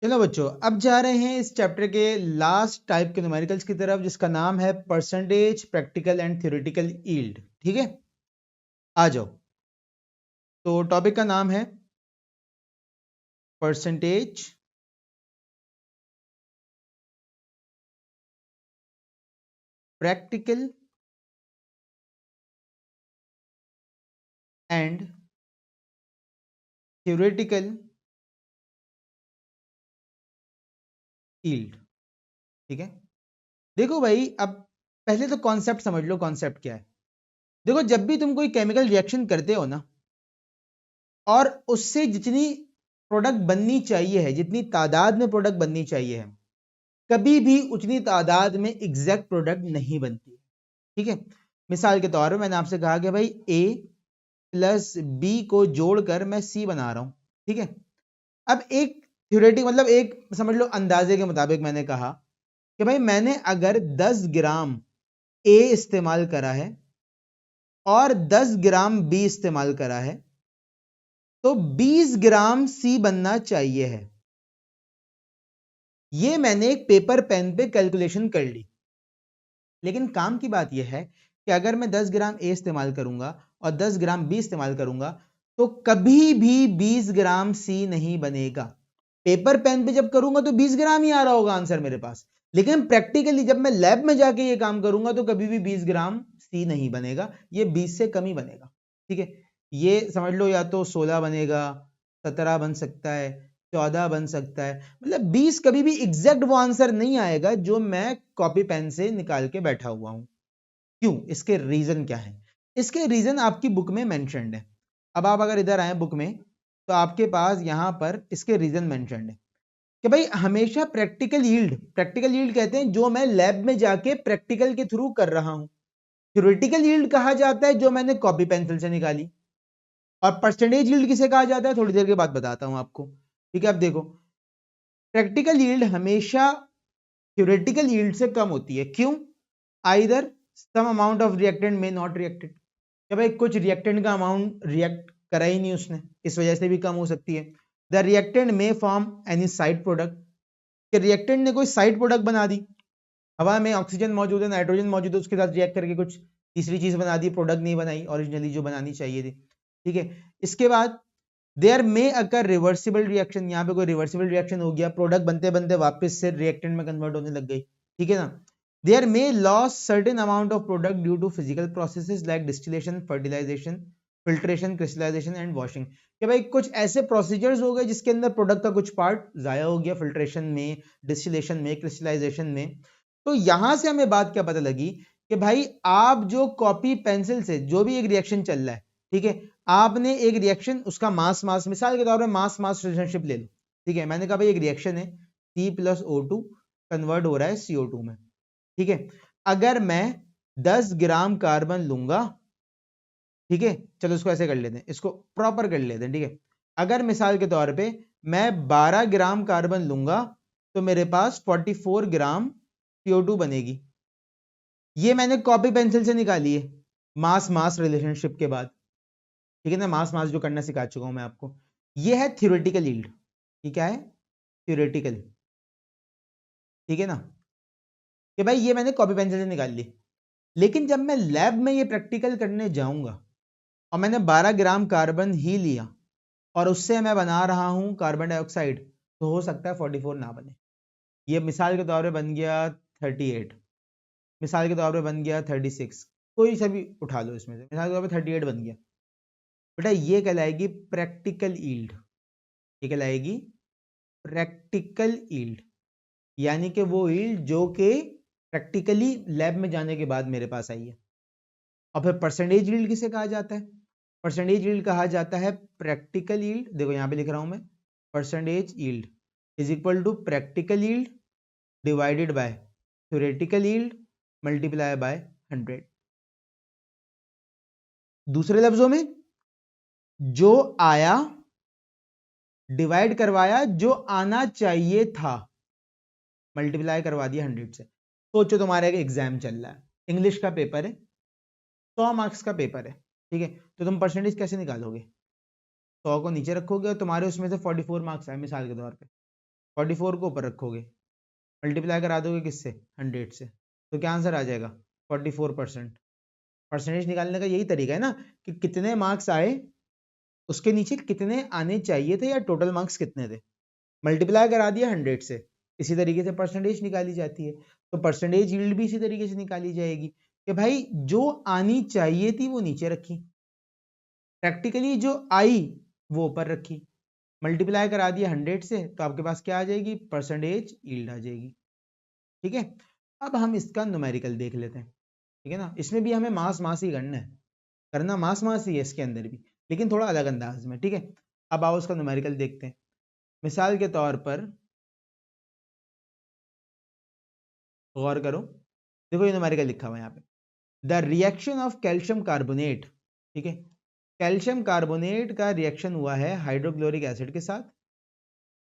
चलो बच्चों, अब जा रहे हैं इस चैप्टर के लास्ट टाइप के न्यूमेरिकल्स की तरफ, जिसका नाम है percentage, practical and theoretical yield. ठीक है, आ जाओ। तो टॉपिक का नाम है percentage, practical and theoretical yield. ठीक है, देखो भाई, अब पहले तो कॉन्सेप्ट समझ लो। कॉन्सेप्ट क्या है? देखो, जब भी तुम कोई केमिकल रिएक्शन करते हो ना, और उससे जितनी प्रोडक्ट बननी चाहिए है, जितनी तादाद में प्रोडक्ट बननी चाहिए है, कभी भी उतनी तादाद में एग्जैक्ट प्रोडक्ट नहीं बनती। ठीक है, मिसाल के तौर पर मैंने आपसे कहा कि भाई ए प्लस बी को जोड़कर मैं सी बना रहा हूं। ठीक है, अब एक थ्योरेटिक मतलब एक समझ लो अंदाजे के मुताबिक मैंने कहा कि भाई मैंने अगर 10 ग्राम ए इस्तेमाल करा है और 10 ग्राम बी इस्तेमाल करा है, तो 20 ग्राम सी बनना चाहिए है। ये मैंने एक पेपर पेन पे कैलकुलेशन कर ली। लेकिन काम की बात यह है कि अगर मैं 10 ग्राम ए इस्तेमाल करूंगा और 10 ग्राम बी इस्तेमाल करूंगा, तो कभी भी 20 ग्राम सी नहीं बनेगा। पेपर पेन पे जब करूंगा तो 20 ग्राम ही आ रहा होगा आंसर मेरे पास, लेकिन प्रैक्टिकली जब मैं लैब में जाके ये काम करूंगा तो कभी भी 20 ग्राम सी नहीं बनेगा, ये 20 से कम ही बनेगा। ठीक है, ये समझ लो, या तो 16 बनेगा, 17 बन सकता है, 14 बन सकता है, मतलब 20 कभी भी एग्जैक्ट वो आंसर नहीं आएगा जो मैं कॉपी पेन से निकाल के बैठा हुआ हूं। क्यों? इसके रीजन क्या है? इसके रीजन आपकी बुक में मेंशन्ड है। अब आप अगर इधर आए बुक में, तो आपके पास यहां पर इसके रीजन मेंशन्ड है कि भाई हमेशा प्रैक्टिकल यील्ड कहते हैं जो मैं लैब में जाके प्रैक्टिकल के थ्रू कर रहा हूं। थ्योरेटिकल यील्ड कहा जाता है जो मैंने कॉपी पेंसिल से निकाली। और परसेंटेज यील्ड किसे कहा जाता है, थोड़ी देर के बाद बताता हूं आपको। ठीक है, अब देखो, प्रैक्टिकल यील्ड हमेशा थ्योरेटिकल यील्ड से कम होती है। क्यों? Either some amount of reactant में नॉट रिएक्टेड, कि भाई कुछ रिएक्टेंट का अमाउंट रिएक्ट करा ही नहीं उसने, इस वजह से भी कम हो सकती है। द रिएक्टेंट में फॉर्म एनी साइड प्रोडक्ट, कि रिएक्टेंट ने कोई साइड प्रोडक्ट बना दी। हवा में ऑक्सीजन मौजूद है, नाइट्रोजन मौजूद है, उसके साथ रिएक्ट करके कुछ तीसरी चीज बना दी, प्रोडक्ट नहीं बनाई ओरिजिनली जो बनानी चाहिए थी। ठीक है, इसके बाद देयर में अकर रिवर्सिबल रिएक्शन, यहाँ पे कोई रिवर्सिबल रिएक्शन हो गया, प्रोडक्ट बनते बनते वापस से रिएक्टेंट में कन्वर्ट होने लग गई। ठीक है ना। देयर में loss certain amount of product due to physical processes like distillation, fertilisation, filtration, crystallisation and washing, कि भाई कुछ ऐसे प्रोसीजर्स हो गए जिसके अंदर प्रोडक्ट का कुछ पार्ट जाया हो गया, फिल्ट्रेशन में, डिस्टिलेशन में, क्रिस्टलाइजेशन में। तो यहां से हमें बात क्या पता लगी कि भाई आप जो कॉपी पेंसिल से जो भी एक रिएक्शन चल रहा है, ठीक है, आपने एक रिएक्शन, उसका मास मास मिसाल के तौर पर मास मास रिलेशनशिप ले लो। ठीक है, मैंने कहा भाई एक रिएक्शन है, C+O2 कन्वर्ट हो रहा है CO2 में। ठीक है, अगर मैं 10 ग्राम कार्बन लूंगा, ठीक है, चलो इसको ऐसे कर लेते हैं, इसको प्रॉपर कर लेते हैं। ठीक है, अगर मिसाल के तौर पे मैं 12 ग्राम कार्बन लूंगा, तो मेरे पास 44 ग्राम CO2 बनेगी। ये मैंने कॉपी पेंसिल से निकाली है मास मास रिलेशनशिप के बाद। ठीक है ना, मास मास जो करना सिखा चुका हूं मैं आपको। ये है थ्योरेटिकल यील्ड। ये क्या है? थ्योरेटिकल। ठीक है ना, कि भाई ये मैंने कॉपी पेंसिल से निकाल ली। लेकिन जब मैं लैब में ये प्रैक्टिकल करने जाऊंगा और मैंने 12 ग्राम कार्बन ही लिया और उससे मैं बना रहा हूं कार्बन डाइऑक्साइड, तो हो सकता है 44 ना बने। ये मिसाल के तौर पे बन गया 38, मिसाल के तौर पे बन गया 36, कोई सा भी उठा लो इसमें से, मिसाल के तौर पे 38 बन गया। बेटा ये कहलाएगी प्रैक्टिकल यील्ड। ये कहलाएगी प्रैक्टिकल यील्ड, यानी कि वो यील्ड जो कि प्रैक्टिकली लैब में जाने के बाद मेरे पास आई है। और फिर परसेंटेज यील्ड किसे कहा जाता है? परसेंटेज यील्ड कहा जाता है प्रैक्टिकल यील्ड, देखो यहां पे लिख रहा हूं मैं, percentage yield is equal to practical yield divided by theoretical yield multiply by 100। दूसरे लफ्जों में, जो आया डिवाइड करवाया, जो आना चाहिए था मल्टीप्लाई करवा दिया 100 से। सोचो तुम्हारा एक एग्जाम चल रहा है, इंग्लिश का पेपर है, 100 मार्क्स का पेपर है। ठीक है, तो तुम परसेंटेज कैसे निकालोगे? 100 को नीचे रखोगे और तुम्हारे उसमें से 44 मार्क्स आए मिसाल के तौर पे, 44 को ऊपर रखोगे, मल्टीप्लाई करा दोगे किससे, 100 से, तो क्या आंसर आ जाएगा 44%। परसेंटेज निकालने का यही तरीका है ना कि कितने मार्क्स आए उसके नीचे कितने आने चाहिए थे या टोटल मार्क्स कितने थे, मल्टीप्लाई करा दिया 100 से। इसी तरीके से परसेंटेज निकाली जाती है। तो परसेंटेज यील्ड भी इसी तरीके से निकाली जाएगी कि भाई जो आनी चाहिए थी वो नीचे रखी, प्रैक्टिकली जो आई वो ऊपर रखी, मल्टीप्लाई करा दिया 100 से, तो आपके पास क्या आ जाएगी, परसेंटेज यील्ड आ जाएगी। ठीक है, अब हम इसका न्यूमेरिकल देख लेते हैं। ठीक है ना, इसमें भी हमें मास ही करना है, करना मास ही है इसके अंदर भी, लेकिन थोड़ा अलग अंदाज में। ठीक है, अब आओ उसका न्यूमेरिकल देखते हैं। मिसाल के तौर पर गौर करो, देखो ये न्यूमेरिकल लिखा हुआ है यहाँ पे, the reaction of calcium carbonate. ठीक है, कैल्शियम कार्बोनेट का रिएक्शन हुआ है हाइड्रोक्लोरिक एसिड के साथ,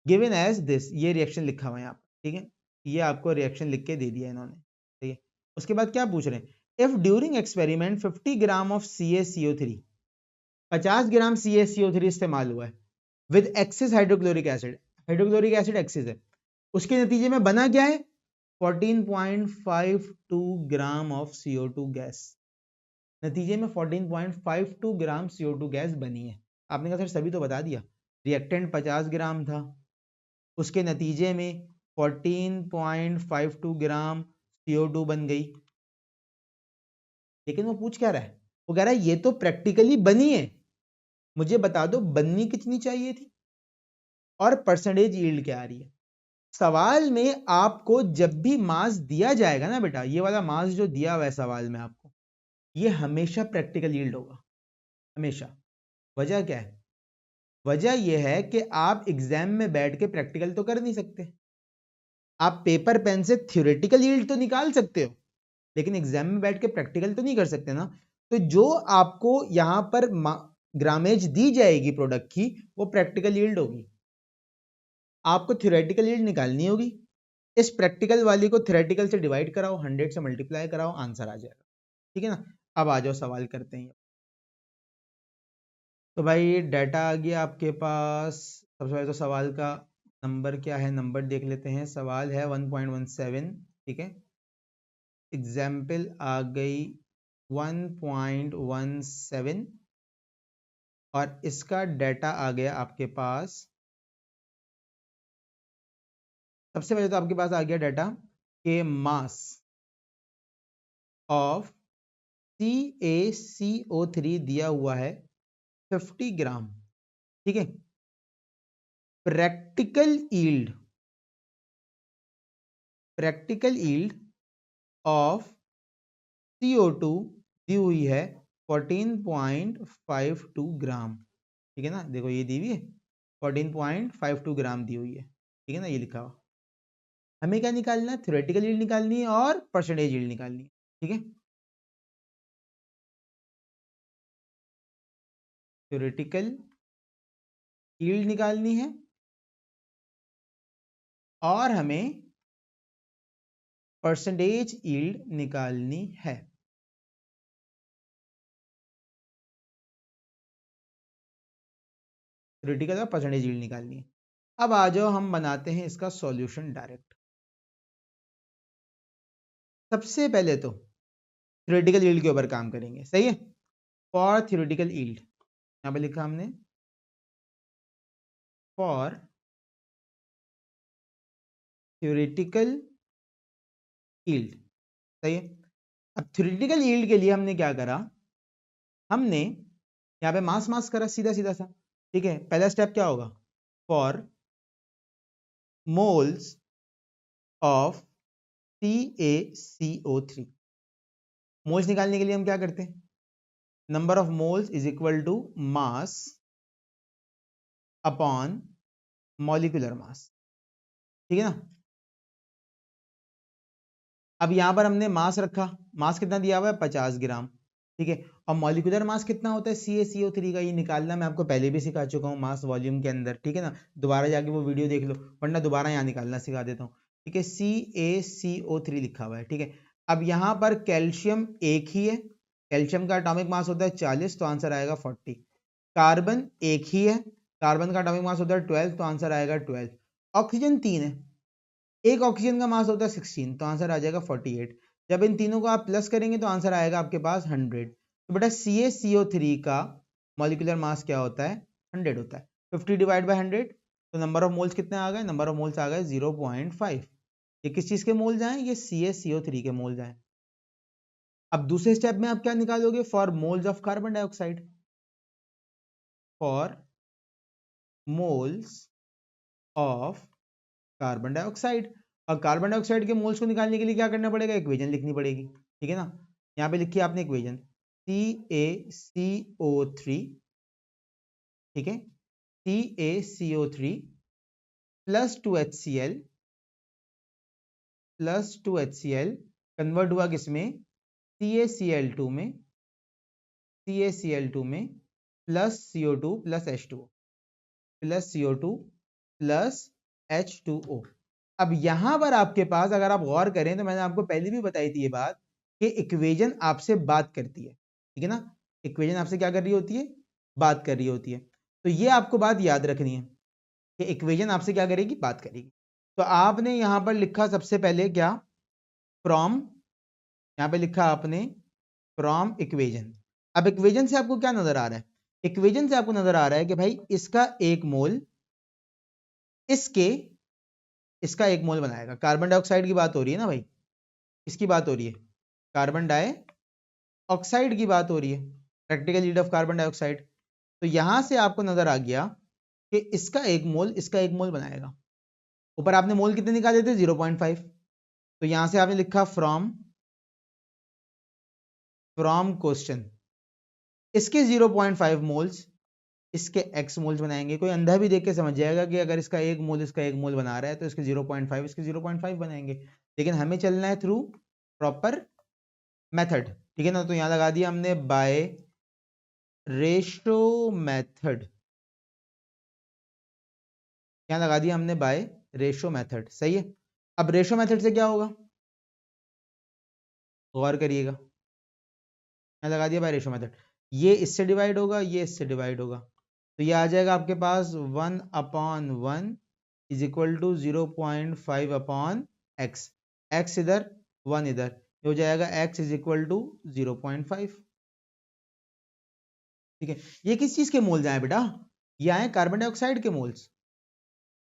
गिवन एज दिस, ये रिएक्शन लिखा हुआ है यहाँ पे। ठीक है, ये आपको रिएक्शन लिख के दे दिया इन्होंने। ठीक है, उसके बाद क्या पूछ रहे हैं, if during experiment 50 gram of CaCO3, 50 gram CaCO3 इस्तेमाल हुआ है with axis hydrochloric acid, hydrochloric acid axis है, उसके नतीजे में बना क्या है, 14.52 ग्राम ऑफ CO2 गैस, नतीजे में 14.52 ग्राम CO2 गैस बनी है। आपने कहा सर सभी तो बता दिया, रिएक्टेंट 50 ग्राम था, उसके नतीजे में 14.52 ग्राम CO2 बन गई, लेकिन वो पूछ क्या रहा है, वो कह रहा है ये तो प्रैक्टिकली बनी है, मुझे बता दो बननी कितनी चाहिए थी और परसेंटेज यील्ड क्या आ रही है। सवाल में आपको जब भी मास दिया जाएगा ना बेटा, ये वाला मास जो दिया हुआ है सवाल में आपको, ये हमेशा प्रैक्टिकल यील्ड होगा, हमेशा। वजह क्या है, वजह यह है कि आप एग्जाम में बैठ के प्रैक्टिकल तो कर नहीं सकते, आप पेपर पेन से थ्योरेटिकल यील्ड तो निकाल सकते हो, लेकिन एग्जाम में बैठ के प्रैक्टिकल तो नहीं कर सकते ना। तो जो आपको यहां पर ग्रामेज दी जाएगी प्रोडक्ट की, वो प्रैक्टिकल यील्ड होगी। आपको थ्योरेटिकल यील्ड निकालनी होगी, इस प्रैक्टिकल वाली को थ्योरेटिकल से डिवाइड कराओ, 100 से मल्टीप्लाई कराओ, आंसर आ जाएगा। ठीक है ना, अब आ जाओ सवाल करते हैं। तो भाई डाटा आ गया आपके पास, सबसे पहले तो सवाल का नंबर क्या है, नंबर देख लेते हैं। सवाल है 1.17। ठीक है, एग्जाम्पल आ गई 1.17 और इसका डाटा आ गया आपके पास। सबसे पहले तो आपके पास आ गया डाटा के मास ऑफ CaCO3 दिया हुआ है 50 ग्राम। ठीक है, प्रैक्टिकल यील्ड ऑफ CO2 दी हुई है 14.52 ग्राम। ठीक है ना, देखो ये दी हुई है 14.52 ग्राम दी हुई है। ठीक है ना, ये लिखा हुआ। हमें क्या निकालना है, थ्योरेटिकल यील्ड निकालनी है और परसेंटेज यील्ड निकालनी है। ठीक है, थ्योरेटिकल यील्ड निकालनी है और हमें परसेंटेज यील्ड निकालनी है। थ्योरेटिकल और परसेंटेज यील्ड निकालनी है। अब आ जाओ हम बनाते हैं इसका सॉल्यूशन डायरेक्ट। सबसे पहले तो थ्योरेटिकल यील्ड के ऊपर काम करेंगे, सही है। फॉर थ्योरेटिकल यील्ड, यहां पे लिखा हमने फॉर थ्योरेटिकल यील्ड, सही है। अब थ्योरेटिकल यील्ड के लिए हमने क्या करा, हमने यहाँ पे मास करा सीधा सीधा सा। ठीक है, पहला स्टेप क्या होगा, for moles of CaCO3, moles निकालने के लिए हम क्या करते हैं, number of moles is equal to mass upon molecular mass. ठीक है ना, अब यहां पर हमने मास रखा, मास कितना दिया हुआ है 50 ग्राम। ठीक है, और मॉलिक्यूलर मास कितना होता है CaCO3 का, ये निकालना मैं आपको पहले भी सिखा चुका हूँ मास वॉल्यूम के अंदर। ठीक है ना, दोबारा जाके वो वीडियो देख लो, वरना दोबारा यहाँ निकालना सिखा देता हूँ। ठीक है, CaCO3 लिखा हुआ है। ठीक है, अब यहाँ पर कैल्शियम एक ही है, कैल्शियम का एटॉमिक मास होता है 40, तो आंसर आएगा 40। कार्बन एक ही है, कार्बन का एटॉमिक मास होता है 12, तो आंसर आएगा 12। ऑक्सीजन 3 है, एक ऑक्सीजन का मास होता है 16, तो आंसर आ जाएगा 48। जब इन तीनों को आप प्लस करेंगे तो आंसर आएगा आपके पास 100। तो बेटा CaCO3 का मॉलिक्यूलर मास क्या होता है? 100 होता है। 50 डिवाइड बाय 100, तो नंबर ऑफ मोल्स कितने आ गए? नंबर ऑफ मोल्स आ गए 0.5। ये किस चीज के मोल्स आए? ये CaCO3 के मोल्स आए। अब दूसरे स्टेप में आप क्या निकालोगे? For moles of carbon dioxide, for moles of carbon dioxide. और कार्बन डाइऑक्साइड के मोल्स को निकालने के लिए क्या करना पड़ेगा? इक्वेशन लिखनी पड़ेगी, ठीक है ना। यहाँ पे लिखी आपने इक्वेशन CaCO3, ठीक है, CaCO3 plus 2HCl plus 2HCl convert हुआ किसमें? CaCl2 में, CaCl2 में plus CO2 plus H2O, plus CO2 plus H2O। अब यहां पर आपके पास अगर आप गौर करें तो मैंने आपको पहले भी बताई थी ये बात कि इक्वेशन आपसे बात करती है, ठीक है ना। इक्वेशन आपसे क्या कर रही होती है? बात कर रही होती है। तो ये आपको बात याद रखनी है कि इक्वेशन आपसे क्या करेगी? बात करेगी। तो आपने यहां पर लिखा सबसे पहले क्या? फ्रॉम, यहां पे लिखा आपने फ्रॉम इक्वेशन। अब इक्वेशन से आपको क्या नजर आ रहा है? इक्वेशन से आपको नजर आ रहा है कि भाई इसका एक मोल इसका एक मोल बनाएगा। कार्बन डाइऑक्साइड की बात हो रही है ना भाई, इसकी बात हो रही है, कार्बन डाइऑक्साइड की बात हो रही है, practical yield of carbon dioxide. तो यहां से आपको नजर आ गया कि इसका एक मोल बनाएगा। ऊपर आपने मोल कितने निकाले थे? 0.5। तो यहां से आपने लिखा फ्रॉम क्वेश्चन इसके 0.5 मोल्स, इसके x मोल्स बनाएंगे। कोई अंधा भी देख के समझ जाएगा कि अगर इसका एक मोल बना रहा है तो इसके 0.5 इसके 0.5 बनाएंगे। लेकिन हमें चलना है थ्रू प्रॉपर मेथड, ठीक है ना। तो यहां लगा दिया हमने बाय रेशो मेथड, यहां लगा दिया हमने बाय रेशो मेथड, सही है। अब रेशो मेथड से क्या होगा? गौर करिएगा, यहां लगा दिया बाय रेशो मेथड। ये इससे डिवाइड होगा, ये इससे डिवाइड होगा, तो ये आ जाएगा आपके पास 1/1 is equal to 0.5 upon x. X इधर, 1 इधर, हो जाएगा x इज इक्वल टू 0.5, ठीक है। ये किस चीज के मोल्स आए बेटा? ये आए कार्बन डाइऑक्साइड के मोल्स,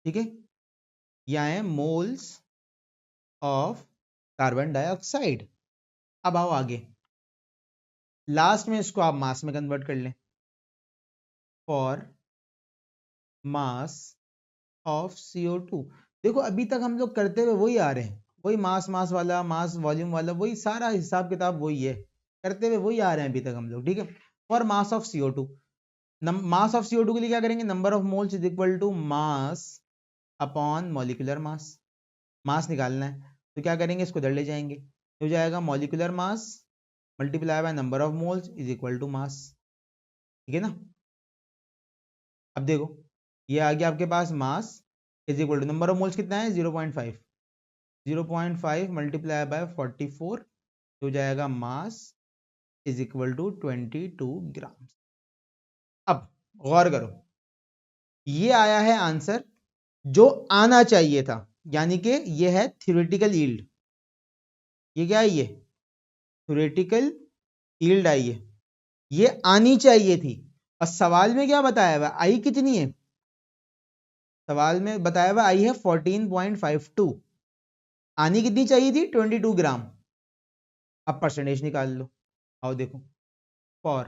ठीक है। ये आए मोल्स ऑफ कार्बन डाइऑक्साइड। अब आओ आगे, लास्ट में इसको आप मास में कन्वर्ट कर लें। फॉर मास ऑफ CO2, देखो अभी तक हम लोग करते हुए वही आ रहे हैं, वही मास वाला, मास वॉल्यूम वाला, वही सारा हिसाब किताब वही है, करते हुए वही आ रहे हैं अभी तक हम लोग, ठीक है। For mass of CO2, mass of CO2 के लिए क्या करेंगे? Number of moles is equal to mass upon molecular mass. Mass निकालना है तो क्या करेंगे? इसको इधर ले जाएंगे, हो जाएगा molecular mass multiply by number of moles is equal to mass, ठीक है ना। अब देखो ये आ गया आपके पास mass is equal to number of moles कितना है? 0.5, 0.5 मल्टीप्लाई बाय 44 हो जाएगा mass is equal to 22 gram. अब गौर करो, ये आया है आंसर जो आना चाहिए था, यानी कि ये है थ्योरेटिकल यील्ड। ये क्या है? ये थ्योरेटिकल यील्ड आई है, ये आनी चाहिए थी। और सवाल में क्या बताया हुआ? आई कितनी है? सवाल में बताया हुआ आई है 14.52, आनी कितनी चाहिए थी? 22 ग्राम। अब परसेंटेज निकाल लो, आओ देखो। For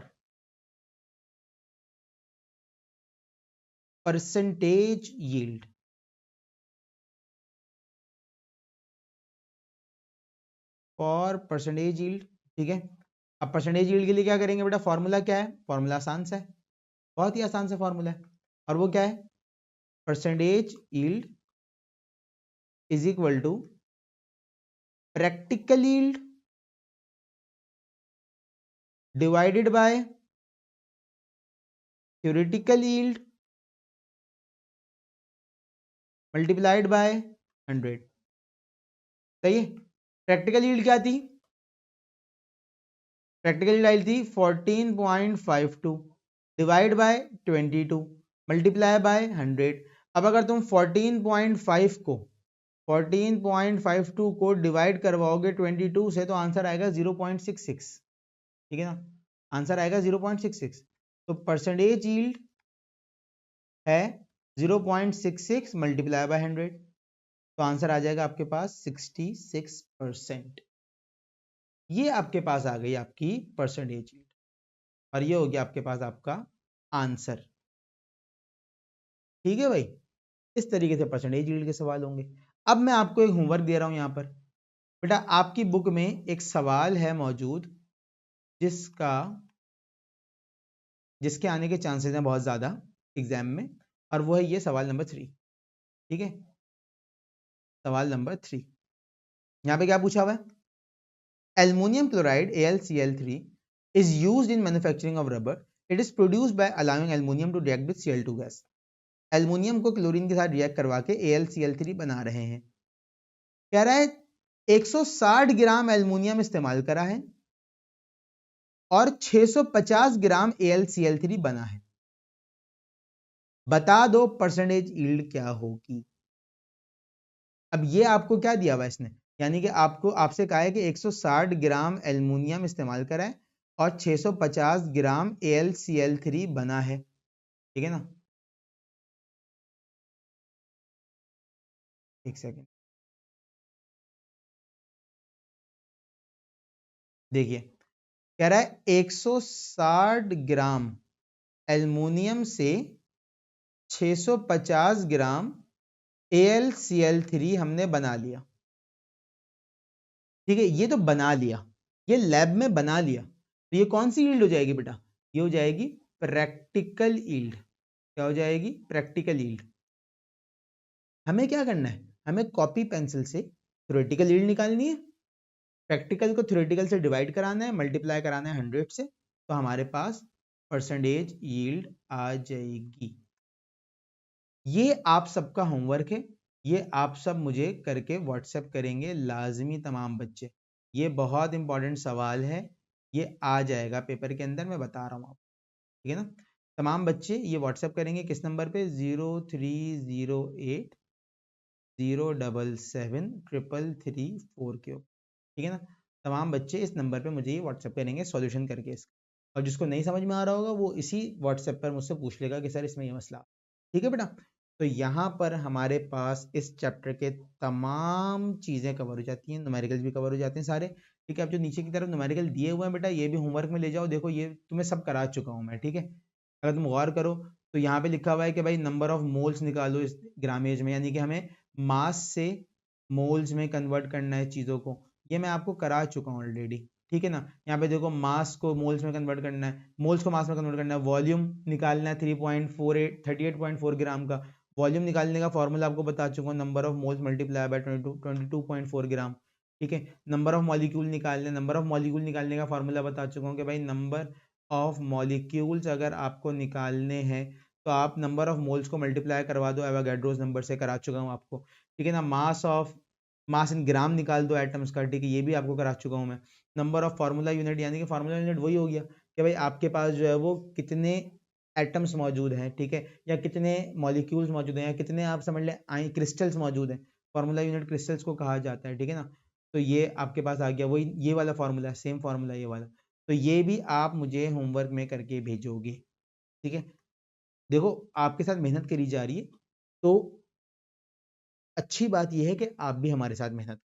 percentage yield, for percentage yield, ठीक है। अब परसेंटेज यील्ड के लिए क्या करेंगे बेटा? फॉर्मूला क्या है? फॉर्मूला आसान सा है, बहुत ही आसान सा फॉर्मूला है, और वो क्या है? Percentage yield is equal to practical yield divided by theoretical yield multiplied by 100, सही है। प्रैक्टिकल यील्ड क्या थी? प्रैक्टिकल यील्ड आई थी 14.52 डिवाइड बाय 22 मल्टीप्लाई बाय 100। अब अगर तुम 14.52 को डिवाइड करवाओगे 22 से तो आंसर आएगा 0.66, ठीक है ना, आंसर आएगा 0.66। तो परसेंटेज यील्ड है 0.66 मल्टीप्लाई बाय 100, तो आंसर आ जाएगा आपके पास 66%। ये आपके पास आ गई आपकी परसेंटेज यील्ड और ये हो गया आपके पास आपका आंसर। ठीक है भाई, इस तरीके से परसेंटेज यील्ड के सवाल होंगे। अब मैं आपको एक होमवर्क दे रहा हूं यहां पर। बेटा आपकी बुक में एक सवाल है मौजूद जिसके आने के चांसेस हैं बहुत ज्यादा एग्जाम में, और वो है ये सवाल नंबर 3। ठीक है, सवाल नंबर 3 यहां पे क्या पूछा हुआ है? Aluminium chloride AlCl3 is used in manufacturing of rubber. It is produced by allowing aluminum to react with Cl2 gas. Aluminium को क्लोरीन के साथ रिएक्ट करवा के AlCl3 बना रहे हैं। कह रहा है 160 ग्राम एल्युमिनियम इस्तेमाल करा है और 650 ग्राम AlCl3 बना है। बता दो परसेंटेज यील्ड क्या होगी। अब ये आपको क्या दिया हुआ इसने, यानी कि आपसे कहा है कि 160 ग्राम एल्युमिनियम इस्तेमाल करा है और 650 ग्राम AlCl3 बना है, ठीक है ना। एक सेकेंड देखिए, कह रहा है 160 ग्राम एल्युमिनियम से 650 ग्राम AlCl3 हमने बना लिया। ठीक है, ये तो बना लिया, ये लैब में बना लिया, तो ये कौन सी यील्ड हो जाएगी बेटा? ये हो जाएगी प्रैक्टिकल यील्ड। क्या हो जाएगी? Practical yield. हमें क्या करना है? हमें कॉपी पेंसिल से थ्योरेटिकल यील्ड निकालनी है, प्रैक्टिकल को थ्योरेटिकल से डिवाइड कराना है, मल्टीप्लाई कराना है 100 से, तो हमारे पास परसेंटेज यील्ड आ जाएगी। ये आप सबका होमवर्क है, ये आप सब मुझे करके व्हाट्सएप करेंगे लाजमी तमाम बच्चे। ये बहुत इंपॉर्टेंट सवाल है, ये आ जाएगा पेपर के अंदर, मैं बता रहा हूँ आपको, ठीक है ना। तमाम बच्चे ये व्हाट्सएप करेंगे किस नंबर पे? 0308077334 के ऊपर, ठीक है ना। तमाम बच्चे इस नंबर पे मुझे ये व्हाट्सएप करेंगे सॉल्यूशन करके इसका, और जिसको नहीं समझ में आ रहा होगा वो इसी व्हाट्सएप पर मुझसे पूछ लेगा कि सर इसमें ये मसला, ठीक है बेटा। तो यहाँ पर हमारे पास इस चैप्टर के तमाम चीज़ें कवर हो जाती हैं, न्यूमेरिकल्स भी कवर हो जाते हैं सारे, ठीक है। अब जो नीचे की तरफ न्यूमेरिकल दिए हुए हैं बेटा, ये भी होमवर्क में ले जाओ, देखो ये तुम्हें सब करा चुका हूँ मैं, ठीक है। अगर तुम गौर करो तो यहाँ पे लिखा हुआ है कि भाई नंबर ऑफ मोल्स निकालो इस ग्रामेज में, यानी कि हमें मास से मोल्स में कन्वर्ट करना है चीज़ों को, ये मैं आपको करा चुका हूँ ऑलरेडी, ठीक है ना। यहाँ पे देखो मास को मोल्स में कन्वर्ट करना है, मोल्स को मास में कन्वर्ट करना है, वॉल्यूम निकालना है 38.4 ग्राम का, वॉल्यूम निकालने का फॉर्मूला आपको बता चुका हूँ, number of moles multiply by 22.4 ग्राम, ठीक है। नंबर ऑफ मॉलिक्यूल निकालने का फॉर्मूला बता चुका हूँ कि भाई नंबर ऑफ मॉलिक्यूल्स अगर आपको निकालने हैं तो आप नंबर ऑफ मोल्स को मल्टीप्लाई करवा दो एवोगैड्रोस नंबर से, करा चुका हूँ आपको, ठीक है ना। मास इन ग्राम निकाल दो एटम्स का, ठीक है, ये भी आपको करा चुका हूँ मैं। नंबर ऑफ फार्मूला यूनिट, यानी कि फार्मूला यूनिट वही हो गया कि भाई आपके पास जो है वो कितने एटम्स मौजूद हैं, ठीक है, या कितने मॉलिक्यूल्स मौजूद हैं, या कितने आप समझ लें क्रिस्टल्स मौजूद हैं, फार्मूला यूनिट क्रिस्टल्स को कहा जाता है, ठीक है ना। तो ये आपके पास आ गया, वही ये वाला फार्मूला है, सेम फार्मूला ये वाला, तो ये भी आप मुझे होमवर्क में करके भेजोगे, ठीक है। देखो आपके साथ मेहनत करी जा रही है, तो अच्छी बात यह है कि आप भी हमारे साथ मेहनत,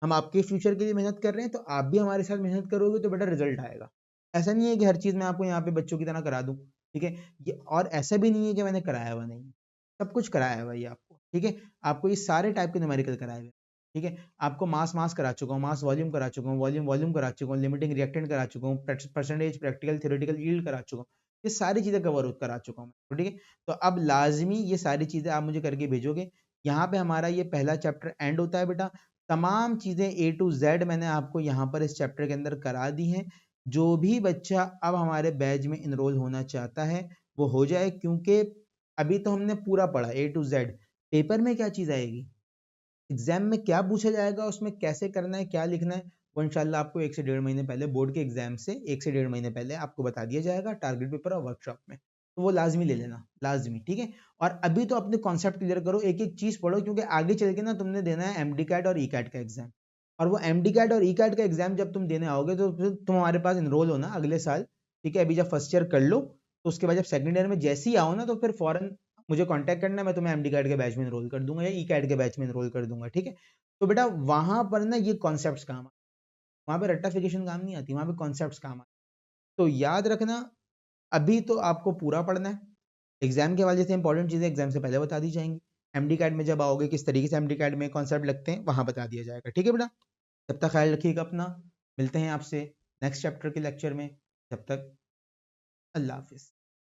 हम आपके फ्यूचर के लिए मेहनत कर रहे हैं, तो आप भी हमारे साथ मेहनत करोगे तो बेटा रिजल्ट आएगा। ऐसा नहीं है कि हर चीज़ मैं आपको यहाँ पे बच्चों की तरह करा दूँ, ठीक है, ये और ऐसा भी नहीं है कि मैंने कराया हुआ नहीं, सब कुछ कराया हुआ ये आपको, ठीक है। आपको ये सारे टाइप के न्यूमेरिकल कराए हुए, ठीक है। आपको मास करा चुका हूँ, मास वॉल्यूम करा चुका हूँ, वॉल्यूम करा चुका हूँ, लिमिटिंग रिएक्टेंट करा चुका हूँ, परसेंटेज प्रैक्टिकल थ्योरेटिकल यील्ड करा चुका हूँ, ये सारी चीज़ें करा चुका हूँ, ठीक है। तो अब लाजमी ये सारी चीज़ें आप मुझे करके भेजोगे। यहाँ पे हमारा ये पहला चैप्टर एंड होता है बेटा, तमाम चीज़ें A to Z मैंने आपको यहाँ पर इस चैप्टर के अंदर करा दी हैं। जो भी बच्चा अब हमारे बैच में इनरोल होना चाहता है वो हो जाए, क्योंकि अभी तो हमने पूरा पढ़ा A to Z, पेपर में क्या चीज़ आएगी, एग्जाम में क्या पूछा जाएगा, उसमें कैसे करना है, क्या लिखना है, वो इंशाल्लाह आपको 1 से 1.5 महीने पहले, बोर्ड के एग्जाम से 1 से 1.5 महीने पहले आपको बता दिया जाएगा टारगेट पेपर और वर्कशॉप में। तो वो लाजमी ले लेना, लाजमी, ठीक है। और अभी तो अपने कॉन्सेप्ट क्लियर करो, एक एक चीज पढ़ो, क्योंकि आगे चल के ना तुमने देना है एमडी कैट और ई कैट का एग्जाम। और वो एमडी कैट और ई कैट का एग्जाम जब तुम देने आओगे तो फिर तुम हमारे पास इनरोल होना अगले साल, ठीक है। अभी जब फर्स्ट ईयर कर लो तो उसके बाद जब सेकंड ईयर में जैसे ही आओ ना, तो फिर फॉरन मुझे कांटेक्ट करना है, मैं तुम्हें एमडी कैट के बैच में इनरोल कर दूंगा या ई कैट के बैच में इनरोल कर दूंगा, ठीक है। तो बेटा वहां पर ना ये कॉन्सेप्ट काम, वहां पे रट्टाफिकेशन काम नहीं आती, वहां पे कॉन्सेप्ट्स काम आती। तो याद रखना, अभी तो आपको पूरा पढ़ना है, एग्जाम के हवाले से इंपॉर्टेंट चीजें एग्जाम से पहले बता दी जाएंगी, एमडी कैट में जब आओगे किस तरीके से एमडी कैट में कॉन्सेप्ट लगते हैं वहां बता दिया जाएगा, ठीक है बेटा। तब तक ख्याल रखिएगा अपना, मिलते हैं आपसे नेक्स्ट चैप्टर के लेक्चर में, तब तक अल्लाह हाफिज।